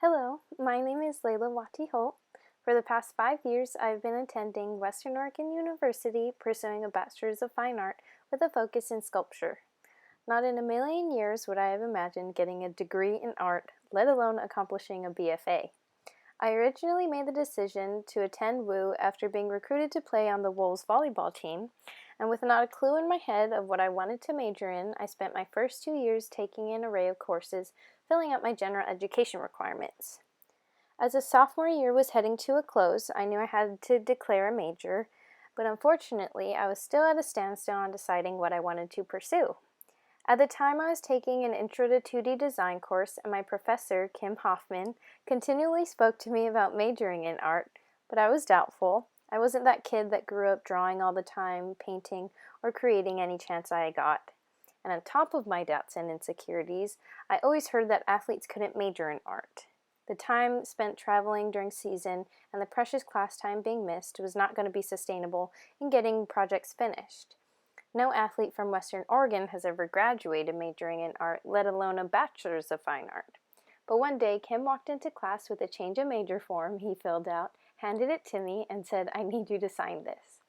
Hello, my name is Layla Wati Holt. For the past 5 years, I've been attending Western Oregon University pursuing a Bachelor's of Fine Art with a focus in sculpture. Not in a million years would I have imagined getting a degree in art, let alone accomplishing a BFA. I originally made the decision to attend WU after being recruited to play on the Wolves volleyball team, and with not a clue in my head of what I wanted to major in, I spent my first 2 years taking an array of courses, filling up my general education requirements. As a sophomore year was heading to a close, I knew I had to declare a major, but unfortunately, I was still at a standstill on deciding what I wanted to pursue. At the time, I was taking an Intro to 2D design course, and my professor, Kim Hoffman, continually spoke to me about majoring in art, but I was doubtful. I wasn't that kid that grew up drawing all the time, painting, or creating any chance I got. And on top of my doubts and insecurities, I always heard that athletes couldn't major in art. The time spent traveling during season and the precious class time being missed was not going to be sustainable in getting projects finished. No athlete from Western Oregon has ever graduated majoring in art, let alone a Bachelor's of Fine Art. But one day, Kim walked into class with a change of major form he filled out, handed it to me, and said, "I need you to sign this."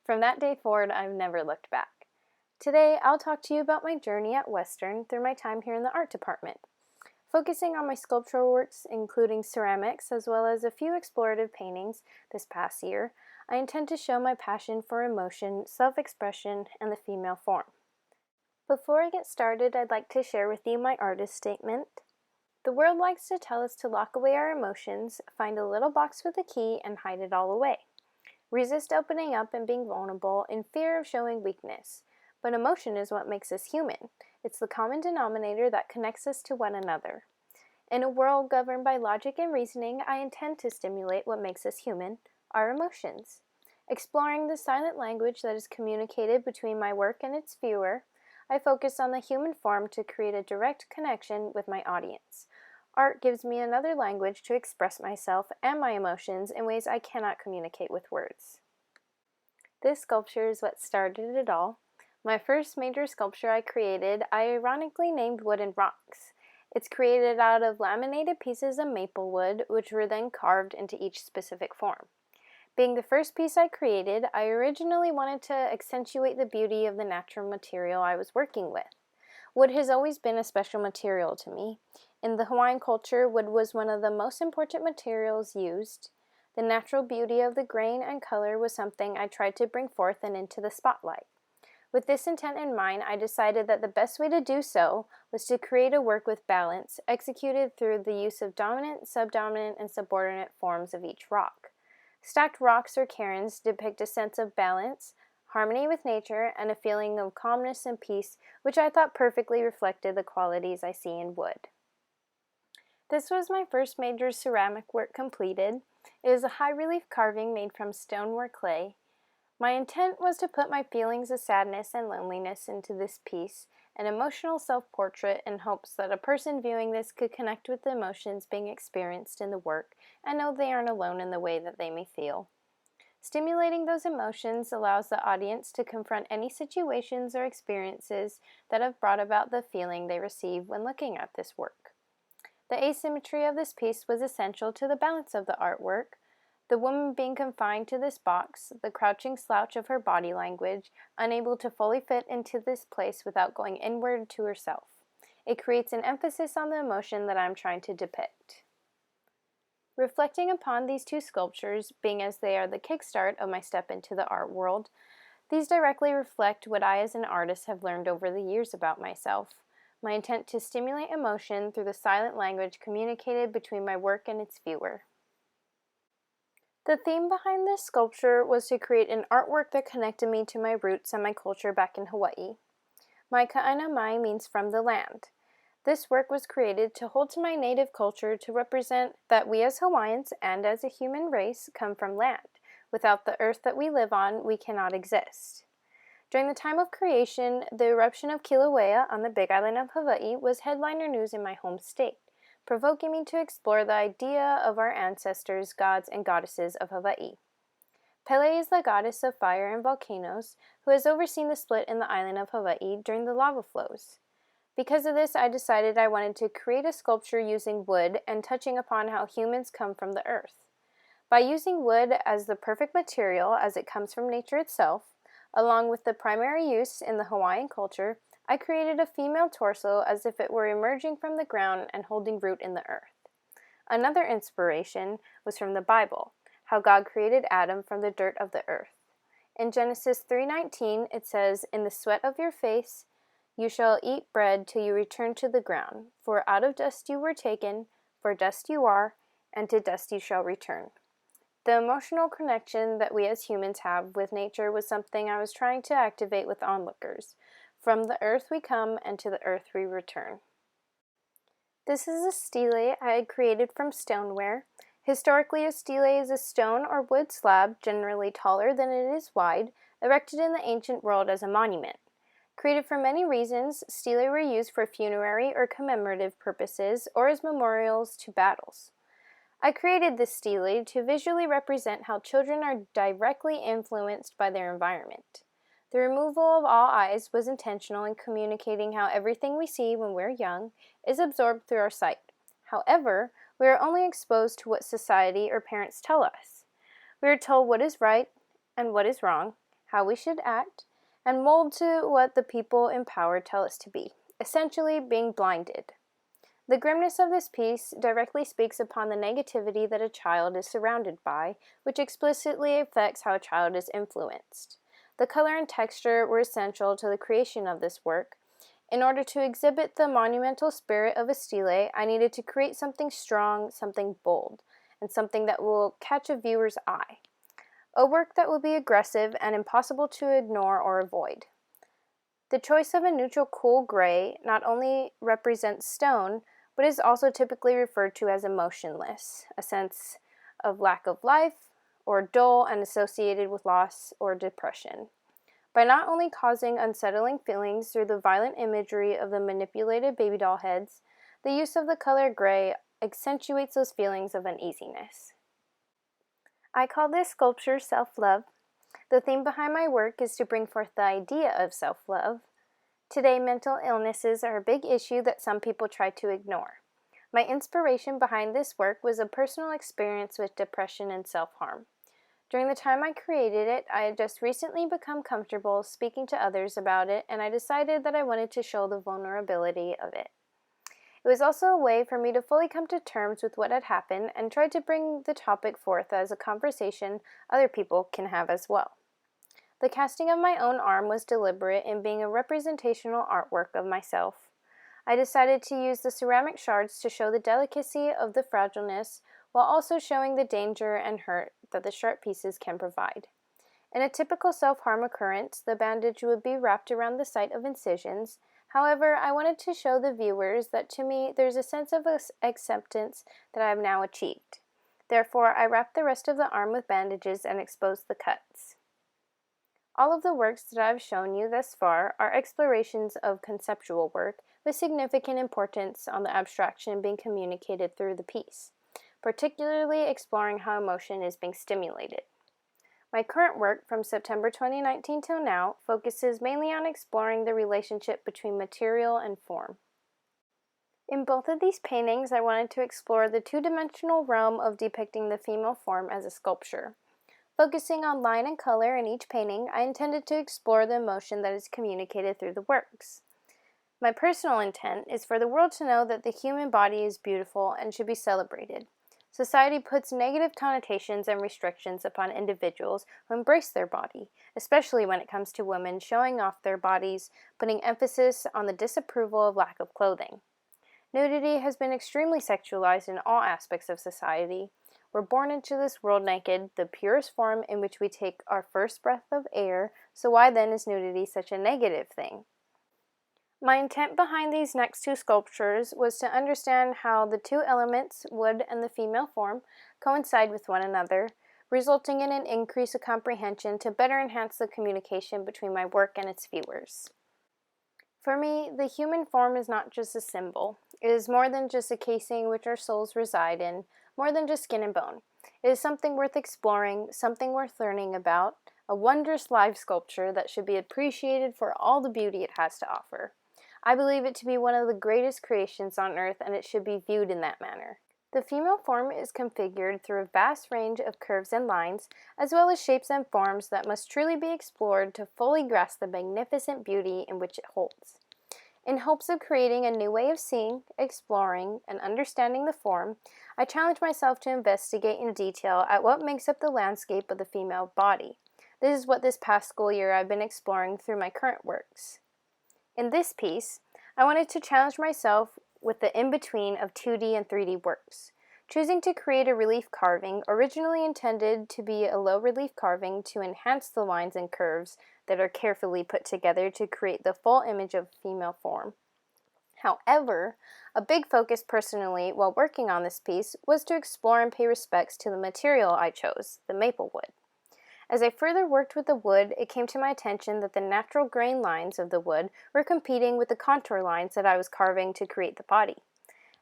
From that day forward, I've never looked back. Today, I'll talk to you about my journey at Western through my time here in the art department. Focusing on my sculptural works, including ceramics, as well as a few explorative paintings this past year, I intend to show my passion for emotion, self-expression, and the female form. Before I get started, I'd like to share with you my artist statement. The world likes to tell us to lock away our emotions, find a little box with a key, and hide it all away. Resist opening up and being vulnerable in fear of showing weakness. But emotion is what makes us human. It's the common denominator that connects us to one another. In a world governed by logic and reasoning, I intend to stimulate what makes us human, our emotions. Exploring the silent language that is communicated between my work and its viewer, I focus on the human form to create a direct connection with my audience. Art gives me another language to express myself and my emotions in ways I cannot communicate with words. This sculpture is what started it all. My first major sculpture I created, I ironically named Wooden Rocks. It's created out of laminated pieces of maple wood, which were then carved into each specific form. Being the first piece I created, I originally wanted to accentuate the beauty of the natural material I was working with. Wood has always been a special material to me. In the Hawaiian culture, wood was one of the most important materials used. The natural beauty of the grain and color was something I tried to bring forth and into the spotlight. With this intent in mind, I decided that the best way to do so was to create a work with balance, executed through the use of dominant, subdominant, and subordinate forms of each rock. Stacked rocks or cairns depict a sense of balance, harmony with nature, and a feeling of calmness and peace, which I thought perfectly reflected the qualities I see in wood. This was my first major ceramic work completed. It is a high-relief carving made from stoneware clay. My intent was to put my feelings of sadness and loneliness into this piece, an emotional self-portrait, in hopes that a person viewing this could connect with the emotions being experienced in the work and know they aren't alone in the way that they may feel. Stimulating those emotions allows the audience to confront any situations or experiences that have brought about the feeling they receive when looking at this work. The asymmetry of this piece was essential to the balance of the artwork. The woman being confined to this box, the crouching slouch of her body language, unable to fully fit into this place without going inward to herself. It creates an emphasis on the emotion that I'm trying to depict. Reflecting upon these two sculptures, being as they are the kickstart of my step into the art world, these directly reflect what I as an artist have learned over the years about myself. My intent to stimulate emotion through the silent language communicated between my work and its viewer. The theme behind this sculpture was to create an artwork that connected me to my roots and my culture back in Hawaii. My Ka'aina Mai means from the land. This work was created to hold to my native culture to represent that we as Hawaiians and as a human race come from land. Without the earth that we live on, we cannot exist. During the time of creation, the eruption of Kilauea on the Big Island of Hawaii was headliner news in my home state, provoking me to explore the idea of our ancestors, gods, and goddesses of Hawaii. Pele is the goddess of fire and volcanoes, who has overseen the split in the island of Hawaii during the lava flows. Because of this, I decided I wanted to create a sculpture using wood and touching upon how humans come from the earth. By using wood as the perfect material as it comes from nature itself, along with the primary use in the Hawaiian culture, I created a female torso as if it were emerging from the ground and holding root in the earth. Another inspiration was from the Bible, how God created Adam from the dirt of the earth. In Genesis 3:19, it says, "In the sweat of your face you shall eat bread till you return to the ground, for out of dust you were taken, for dust you are, and to dust you shall return." The emotional connection that we as humans have with nature was something I was trying to activate with onlookers. From the earth we come, and to the earth we return. This is a stele I had created from stoneware. Historically, a stele is a stone or wood slab, generally taller than it is wide, erected in the ancient world as a monument. Created for many reasons, stelae were used for funerary or commemorative purposes, or as memorials to battles. I created this stele to visually represent how children are directly influenced by their environment. The removal of all eyes was intentional in communicating how everything we see when we're young is absorbed through our sight. However, we are only exposed to what society or parents tell us. We are told what is right and what is wrong, how we should act, and mold to what the people in power tell us to be, essentially being blinded. The grimness of this piece directly speaks upon the negativity that a child is surrounded by, which explicitly affects how a child is influenced. The color and texture were essential to the creation of this work. In order to exhibit the monumental spirit of a stele, I needed to create something strong, something bold, and something that will catch a viewer's eye. A work that will be aggressive and impossible to ignore or avoid. The choice of a neutral cool gray not only represents stone, but is also typically referred to as emotionless, a sense of lack of life, or dull and associated with loss or depression. By not only causing unsettling feelings through the violent imagery of the manipulated baby doll heads, the use of the color gray accentuates those feelings of uneasiness. I call this sculpture self-love. The theme behind my work is to bring forth the idea of self-love. Today, mental illnesses are a big issue that some people try to ignore. My inspiration behind this work was a personal experience with depression and self-harm. During the time I created it, I had just recently become comfortable speaking to others about it, and I decided that I wanted to show the vulnerability of it. It was also a way for me to fully come to terms with what had happened and try to bring the topic forth as a conversation other people can have as well. The casting of my own arm was deliberate in being a representational artwork of myself. I decided to use the ceramic shards to show the delicacy of the fragileness while also showing the danger and hurt that the sharp pieces can provide. In a typical self-harm occurrence, the bandage would be wrapped around the site of incisions. However, I wanted to show the viewers that to me there's a sense of acceptance that I have now achieved. Therefore, I wrapped the rest of the arm with bandages and exposed the cuts. All of the works that I've shown you thus far are explorations of conceptual work with significant importance on the abstraction being communicated through the piece, particularly exploring how emotion is being stimulated. My current work from September 2019 till now focuses mainly on exploring the relationship between material and form. In both of these paintings, I wanted to explore the two-dimensional realm of depicting the female form as a sculpture. Focusing on line and color in each painting, I intended to explore the emotion that is communicated through the works. My personal intent is for the world to know that the human body is beautiful and should be celebrated. Society puts negative connotations and restrictions upon individuals who embrace their body, especially when it comes to women showing off their bodies, putting emphasis on the disapproval of lack of clothing. Nudity has been extremely sexualized in all aspects of society. We're born into this world naked, the purest form in which we take our first breath of air, so why then is nudity such a negative thing? My intent behind these next two sculptures was to understand how the two elements, wood and the female form, coincide with one another, resulting in an increase of comprehension to better enhance the communication between my work and its viewers. For me, the human form is not just a symbol. It is more than just a casing which our souls reside in, more than just skin and bone. It is something worth exploring, something worth learning about, a wondrous live sculpture that should be appreciated for all the beauty it has to offer. I believe it to be one of the greatest creations on earth, and it should be viewed in that manner. The female form is configured through a vast range of curves and lines, as well as shapes and forms that must truly be explored to fully grasp the magnificent beauty in which it holds. In hopes of creating a new way of seeing, exploring, and understanding the form, I challenge myself to investigate in detail at what makes up the landscape of the female body. This is what this past school year I've been exploring through my current works. In this piece, I wanted to challenge myself with the in-between of 2D and 3D works, choosing to create a relief carving originally intended to be a low relief carving to enhance the lines and curves that are carefully put together to create the full image of female form. However, a big focus personally while working on this piece was to explore and pay respects to the material I chose, the maple wood. As I further worked with the wood, it came to my attention that the natural grain lines of the wood were competing with the contour lines that I was carving to create the body.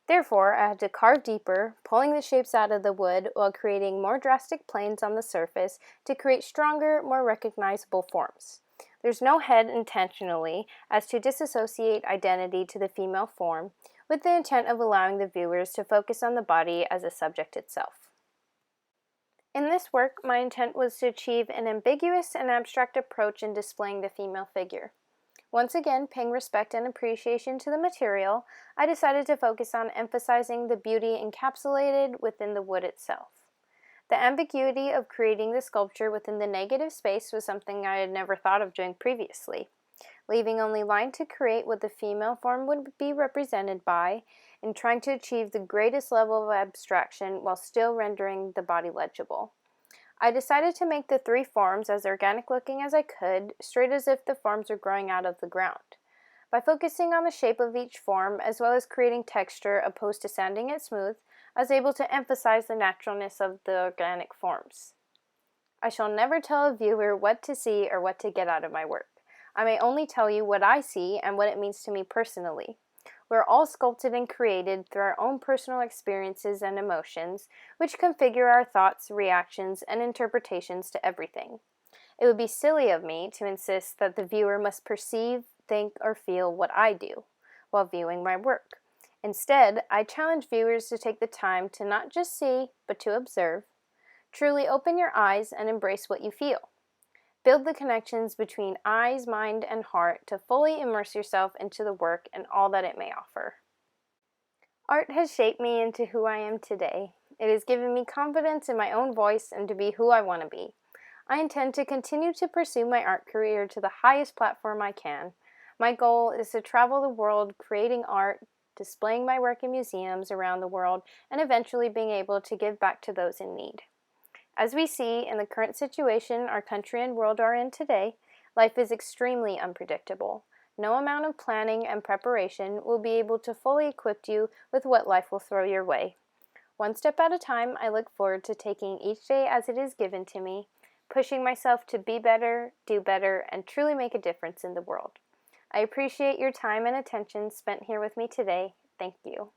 Therefore, I had to carve deeper, pulling the shapes out of the wood while creating more drastic planes on the surface to create stronger, more recognizable forms. There's no head intentionally as to disassociate identity to the female form, with the intent of allowing the viewers to focus on the body as a subject itself. In this work, my intent was to achieve an ambiguous and abstract approach in displaying the female figure. Once again, paying respect and appreciation to the material, I decided to focus on emphasizing the beauty encapsulated within the wood itself. The ambiguity of creating the sculpture within the negative space was something I had never thought of doing previously, leaving only line to create what the female form would be represented by, and trying to achieve the greatest level of abstraction while still rendering the body legible. I decided to make the three forms as organic looking as I could, straight as if the forms were growing out of the ground. By focusing on the shape of each form, as well as creating texture opposed to sanding it smooth, I was able to emphasize the naturalness of the organic forms. I shall never tell a viewer what to see or what to get out of my work. I may only tell you what I see and what it means to me personally. We're all sculpted and created through our own personal experiences and emotions, which configure our thoughts, reactions, and interpretations to everything. It would be silly of me to insist that the viewer must perceive, think, or feel what I do while viewing my work. Instead, I challenge viewers to take the time to not just see, but to observe. Truly open your eyes and embrace what you feel. Build the connections between eyes, mind, and heart to fully immerse yourself into the work and all that it may offer. Art has shaped me into who I am today. It has given me confidence in my own voice and to be who I want to be. I intend to continue to pursue my art career to the highest platform I can. My goal is to travel the world creating art, displaying my work in museums around the world, and eventually being able to give back to those in need. As we see in the current situation our country and world are in today, life is extremely unpredictable. No amount of planning and preparation will be able to fully equip you with what life will throw your way. One step at a time, I look forward to taking each day as it is given to me, pushing myself to be better, do better, and truly make a difference in the world. I appreciate your time and attention spent here with me today. Thank you.